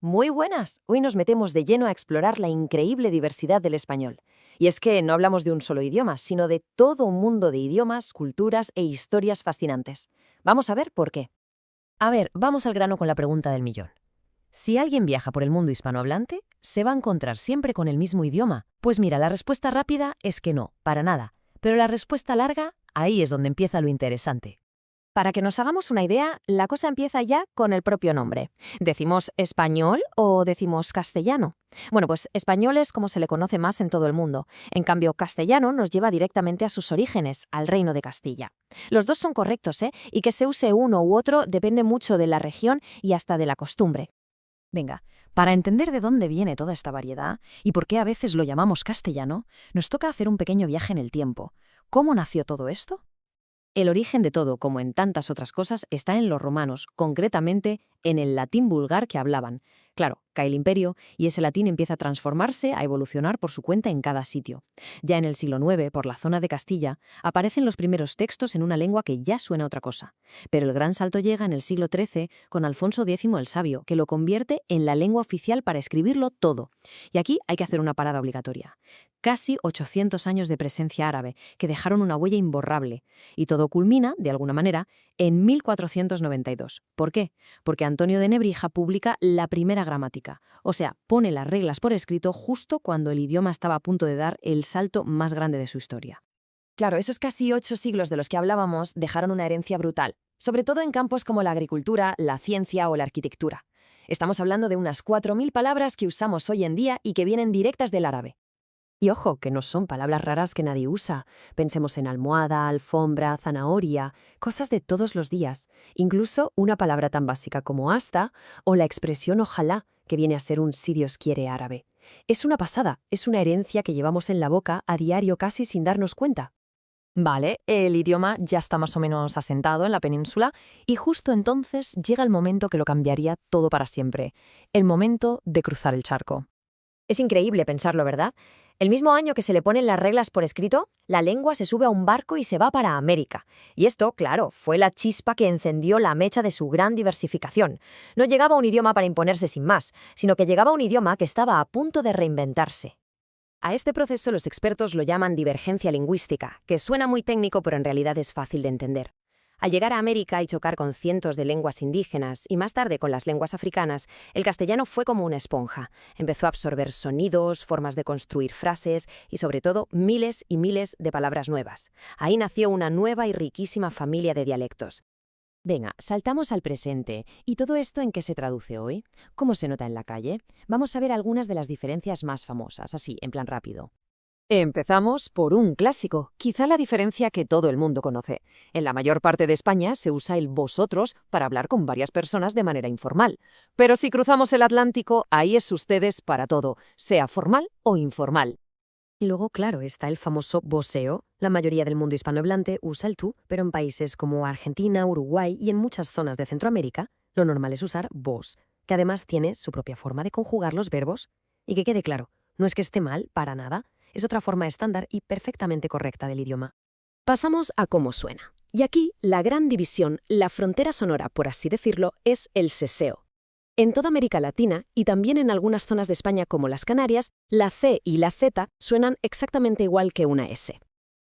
Muy buenas. Hoy nos metemos de lleno a explorar la increíble diversidad del español. Y es que no hablamos de un solo idioma, sino de todo un mundo de idiomas, culturas e historias fascinantes. Vamos a ver por qué. A ver, vamos al grano con la pregunta del millón. Si alguien viaja por el mundo hispanohablante, ¿se va a encontrar siempre con el mismo idioma? Pues mira, la respuesta rápida es que no, para nada. Pero la respuesta larga, ahí es donde empieza lo interesante. Para que nos hagamos una idea, la cosa empieza ya con el propio nombre. ¿Decimos español o decimos castellano? Bueno, pues español es como se le conoce más en todo el mundo. En cambio, castellano nos lleva directamente a sus orígenes, al Reino de Castilla. Los dos son correctos, ¿eh? Y que se use uno u otro depende mucho de la región y hasta de la costumbre. Venga, para entender de dónde viene toda esta variedad y por qué a veces lo llamamos castellano, nos toca hacer un pequeño viaje en el tiempo. ¿Cómo nació todo esto? El origen de todo, como en tantas otras cosas, está en los romanos, concretamente en el latín vulgar que hablaban. Claro, cae el imperio y ese latín empieza a transformarse, a evolucionar por su cuenta en cada sitio. Ya en el siglo IX, por la zona de Castilla, aparecen los primeros textos en una lengua que ya suena a otra cosa. Pero el gran salto llega en el siglo XIII con Alfonso X el Sabio, que lo convierte en la lengua oficial para escribirlo todo. Y aquí hay que hacer una parada obligatoria. Casi 800 años de presencia árabe, que dejaron una huella imborrable. Y todo culmina, de alguna manera, en 1492. ¿Por qué? Porque Antonio de Nebrija publica la primera gramática, o sea, pone las reglas por escrito justo cuando el idioma estaba a punto de dar el salto más grande de su historia. Claro, esos casi 8 siglos de los que hablábamos dejaron una herencia brutal, sobre todo en campos como la agricultura, la ciencia o la arquitectura. Estamos hablando de unas 4000 palabras que usamos hoy en día y que vienen directas del árabe. Y ojo, que no son palabras raras que nadie usa. Pensemos en almohada, alfombra, zanahoria, cosas de todos los días. Incluso una palabra tan básica como hasta o la expresión ojalá, que viene a ser un si Dios quiere árabe. Es una pasada, es una herencia que llevamos en la boca a diario casi sin darnos cuenta. Vale, el idioma ya está más o menos asentado en la península y justo entonces llega el momento que lo cambiaría todo para siempre. El momento de cruzar el charco. Es increíble pensarlo, ¿verdad? El mismo año que se le ponen las reglas por escrito, la lengua se sube a un barco y se va para América. Y esto, claro, fue la chispa que encendió la mecha de su gran diversificación. No llegaba un idioma para imponerse sin más, sino que llegaba un idioma que estaba a punto de reinventarse. A este proceso los expertos lo llaman divergencia lingüística, que suena muy técnico pero en realidad es fácil de entender. Al llegar a América y chocar con cientos de lenguas indígenas y más tarde con las lenguas africanas, el castellano fue como una esponja. Empezó a absorber sonidos, formas de construir frases y sobre todo miles y miles de palabras nuevas. Ahí nació una nueva y riquísima familia de dialectos. Venga, saltamos al presente. ¿Y todo esto en qué se traduce hoy? ¿Cómo se nota en la calle? Vamos a ver algunas de las diferencias más famosas, así, en plan rápido. Empezamos por un clásico, quizá la diferencia que todo el mundo conoce. En la mayor parte de España se usa el vosotros para hablar con varias personas de manera informal. Pero si cruzamos el Atlántico, ahí es ustedes para todo, sea formal o informal. Y luego, claro, está el famoso voseo. La mayoría del mundo hispanohablante usa el tú, pero en países como Argentina, Uruguay y en muchas zonas de Centroamérica, lo normal es usar vos, que además tiene su propia forma de conjugar los verbos. Y que quede claro, no es que esté mal, para nada, es otra forma estándar y perfectamente correcta del idioma. Pasamos a cómo suena. Y aquí, la gran división, la frontera sonora, por así decirlo, es el seseo. En toda América Latina, y también en algunas zonas de España como las Canarias, la C y la Z suenan exactamente igual que una S.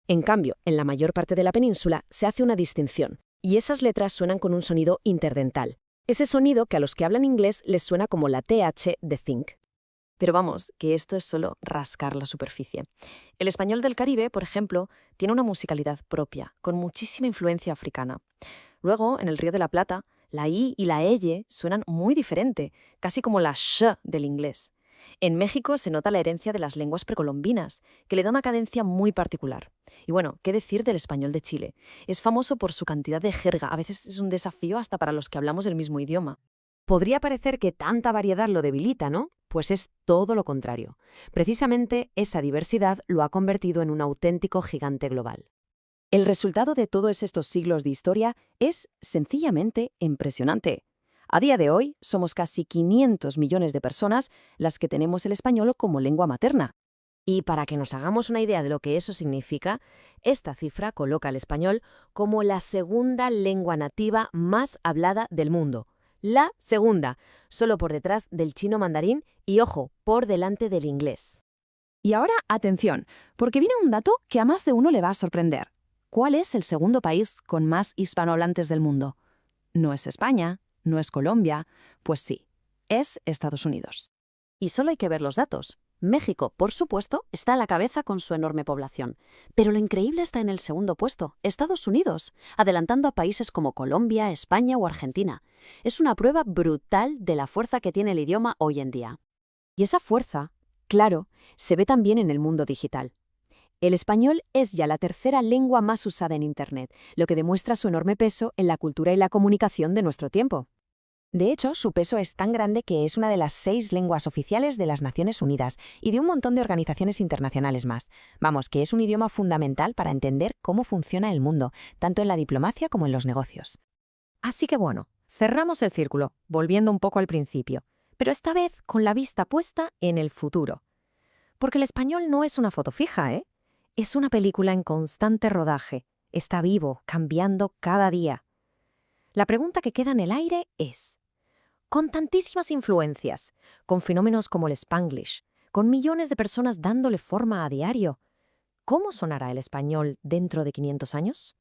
En cambio, en la mayor parte de la península se hace una distinción, y esas letras suenan con un sonido interdental. Ese sonido que a los que hablan inglés les suena como la TH de think. Pero vamos, que esto es solo rascar la superficie. El español del Caribe, por ejemplo, tiene una musicalidad propia, con muchísima influencia africana. Luego, en el Río de la Plata, la I y la L suenan muy diferente, casi como la sh del inglés. En México se nota la herencia de las lenguas precolombinas, que le da una cadencia muy particular. Y bueno, ¿qué decir del español de Chile? Es famoso por su cantidad de jerga, a veces es un desafío hasta para los que hablamos el mismo idioma. Podría parecer que tanta variedad lo debilita, ¿no? Pues es todo lo contrario. Precisamente esa diversidad lo ha convertido en un auténtico gigante global. El resultado de todos estos siglos de historia es sencillamente impresionante. A día de hoy somos casi 500 millones de personas las que tenemos el español como lengua materna. Y para que nos hagamos una idea de lo que eso significa, esta cifra coloca al español como la segunda lengua nativa más hablada del mundo, La segunda, solo por detrás del chino mandarín y, ojo, por delante del inglés. Y ahora, atención, porque viene un dato que a más de uno le va a sorprender. ¿Cuál es el segundo país con más hispanohablantes del mundo? No es España, no es Colombia, pues sí, es Estados Unidos. Y solo hay que ver los datos. México, por supuesto, está a la cabeza con su enorme población. Pero lo increíble está en el segundo puesto, Estados Unidos, adelantando a países como Colombia, España o Argentina. Es una prueba brutal de la fuerza que tiene el idioma hoy en día. Y esa fuerza, claro, se ve también en el mundo digital. El español es ya la tercera lengua más usada en Internet, lo que demuestra su enorme peso en la cultura y la comunicación de nuestro tiempo. De hecho, su peso es tan grande que es una de las 6 lenguas oficiales de las Naciones Unidas y de un montón de organizaciones internacionales más. Vamos, que es un idioma fundamental para entender cómo funciona el mundo, tanto en la diplomacia como en los negocios. Así que bueno, cerramos el círculo, volviendo un poco al principio, pero esta vez con la vista puesta en el futuro. Porque el español no es una foto fija, ¿eh? Es una película en constante rodaje. Está vivo, cambiando cada día. La pregunta que queda en el aire es, con tantísimas influencias, con fenómenos como el Spanglish, con millones de personas dándole forma a diario, ¿cómo sonará el español dentro de 500 años?